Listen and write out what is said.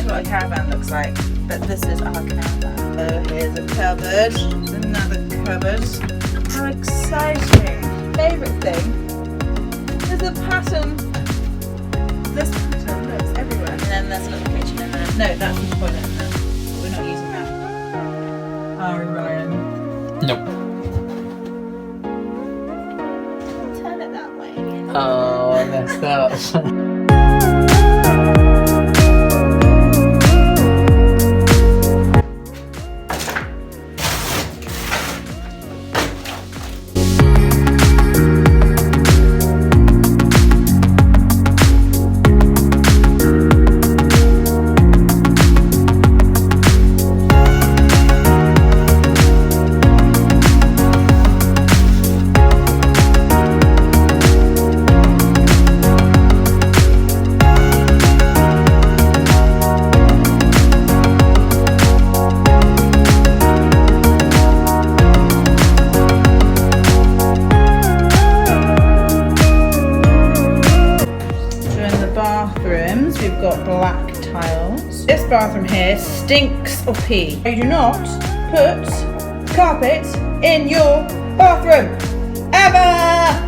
what a caravan looks like, but this is our caravan. So here's a cupboard, another cupboard. How exciting! Favourite thing is the pattern. This pattern that's everywhere. And then there's a little kitchen in there. No, that's the toilet in there. We're not using that. Are we, Ryan? Nope. Turn it that way. Oh, I messed up. Bathrooms, we've got black tiles. This bathroom here stinks of pee. You do not put carpet in your bathroom ever.